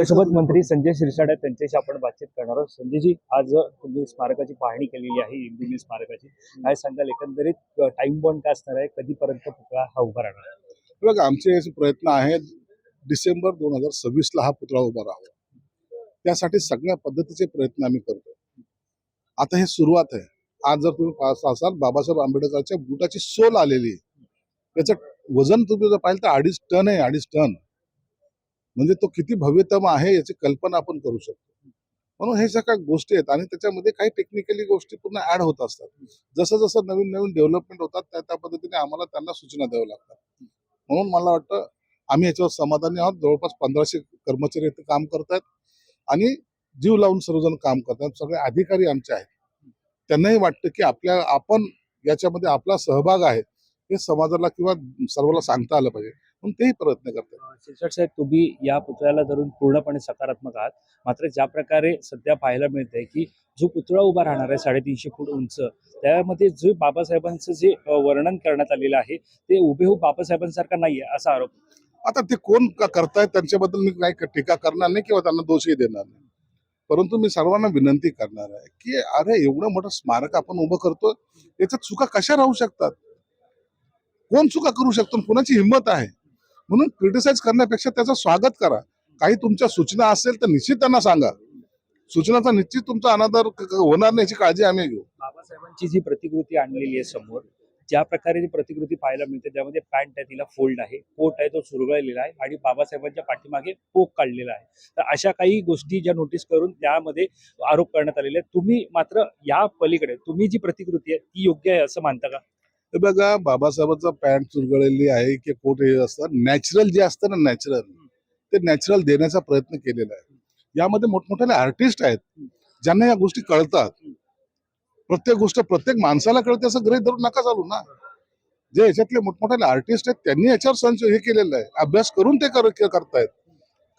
सोबत मंत्री संजय शिरसाट आहेत, त्यांच्याशी आपण बातचीत करणार आहोत. संजयजी, आज तुम्ही स्मारकाची पाहणी केलेली आहे, इंदुमिल स्मारकाची. काय सांगाल, एकंदरीत टाइम बॉन्ड काय असणार आहे, कधीपर्यंत पुतळा हा उभा राहणार आहे? बघा, आमचे असे प्रयत्न आहेत, डिसेंबर 2026 ला हा पुतळा उभा राहावा, त्यासाठी सगळ्या पद्धतीचे प्रयत्न आम्ही करतो. आता हे सुरुवात आहे. आज जर तुम्ही पाहसाल, बाबासाहेब आंबेडकरच्या बुटाची सोल आलेली आहे. त्याचं वजन तुम्ही जर पाहिलं तर 2.5 टन आहे. 2.5 टन म्हणजे तो किती भव्यतम आहे याची कल्पना आपण करू शकतो. म्हणून हे सगळ्या गोष्टी आहेत आणि त्याच्यामध्ये काही टेक्निकली गोष्टी पूर्ण ऍड होत असतात. जसं जसं नवीन नवीन डेव्हलपमेंट होतात त्या पद्धतीने आम्हाला त्यांना सूचना द्याव्या लागतात. म्हणून मला वाटतं आम्ही याच्यावर समाधानी आहोत. जवळपास 1500 कर्मचारी इथे काम करतात आणि जीव लावून सर्वजण काम करतात. सगळे अधिकारी आमचे आहेत. त्यांनाही वाटतं की आपण याच्यामध्ये आपला सहभाग आहे हे समाजाला किंवा सर्वांना सांगता आलं पाहिजे, म्हणून तेही प्रयत्न करतात. शिरसाट साहेब, तुम्ही या पुतळ्याला धरून पूर्णपणे सकारात्मक आहात. मात्र ज्या प्रकारे सध्या पाहायला मिळतंय की जो पुतळा उभा राहणार आहे 350 फूट उंच, त्यामध्ये जे बाबासाहेबांचं जे वर्णन करण्यात आलेलं आहे ते हुबेहूब बाबासाहेबांसारखा नाहीये, असा आरोप. आता ते कोण करतायत त्यांच्याबद्दल मी काही टीका करणार नाही किंवा त्यांना दोषही देणार नाही, परंतु मी सर्वांना विनंती करणार आहे की अरे, एवढं मोठं स्मारक आपण उभं करतो, याच्यात चुका कशा राहू शकतात? कोण चुका करू शकतो? कोणाची हिंमत आहे? म्हणून क्रिटिसाइज करण्यापेक्षा त्याचं स्वागत करा. काही तुमच्या सूचना असेल तर निश्चित त्यांना सांगा. सूचनाचा निश्चित तुमचा अनादर होणार नाही याची काळजी आम्ही घेऊ. बाबासाहेबांची जी प्रतिकृती आणलेली आहे समोर, ज्या प्रकारे ती प्रतिकृती पाहायला मिळते, त्यामध्ये पॅन्ट आहे, तिला फोल्ड आहे, कोट आहे तो चुरगळलेला आहे आणि बाबासाहेबांच्या पाठीमागे पोक काढलेला आहे. तर अशा काही गोष्टी ज्या नोटीस करून त्यामध्ये आरोप करण्यात आलेले आहेत. तुम्ही मात्र या पलीकडे तुम्ही जी प्रतिकृती आहे ती योग्य आहे असं मानता का? हे बघा, बाबासाहेबांचं पॅन्ट चुरगळलेली आहे की कोट हे असतं नॅचरल जे असतं ना, नॅचरल ते नॅचरल देण्याचा प्रयत्न केलेला आहे. यामध्ये मोठमोठे आर्टिस्ट आहेत ज्यांना या गोष्टी कळतात. प्रत्येक गोष्ट प्रत्येक माणसाला कळते असं गृहीत धरून नका चालू ना. जे याच्यातले मोठमोठे आर्टिस्ट आहेत त्यांनी याच्यावर संच हे केलेलं आहे, अभ्यास करून ते करतायत.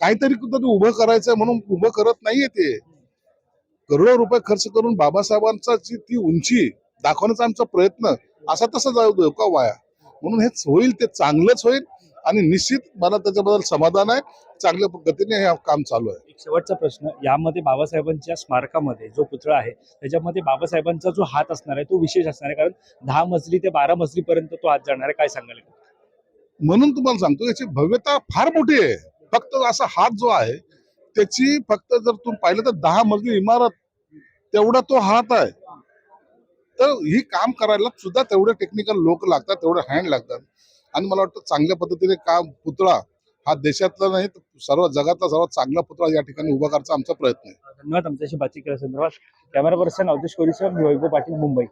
काहीतरी उभं करायचंय म्हणून उभं करत नाहीये. ते करोडो रुपये खर्च करून बाबासाहेबांचा जी ती उंची दाखवण्याचा आमचा प्रयत्न असा तसा जाऊ देऊ का वाया? म्हणून हेच होईल ते चांगलंच होईल आणि निश्चित मला त्याच्याबद्दल समाधान आहे. चांगल्या पद्धतीने हे काम चालू आहे. एक शेवटचा प्रश्न, यामध्ये बाबासाहेबांच्या स्मारकामध्ये जो पुतळा आहे त्याच्यामध्ये बाबासाहेबांचा जो हात असणार आहे तो विशेष असणार आहे, कारण 10 मजली ते 12 मजली पर्यंत तो हात जाणार आहे. काय सांगाल? म्हणून तुम्हाला सांगतो याची भव्यता फार मोठी आहे. फक्त असा हात जो आहे त्याची फक्त जर तुम्ही पाहिलं तर 10 मजली इमारत तेवढा तो हात आहे. तर ही काम करायला सुद्धा तेवढे टेक्निकल लोक लागतात, तेवढे हँड लागतात. आणि मला वाटतं चांगल्या पद्धतीने काम पुतळा हा देशातला नाही तर सर्व जगातला सर्वात चांगला पुतळा या ठिकाणी उभा करायचा आमचा प्रयत्न आहे. धन्यवाद आमच्याशी बातचीत केल्या संदर्भात. कॅमेरा पर्सन अवधेश कोरीसह मी वैभव पाटील, मुंबई.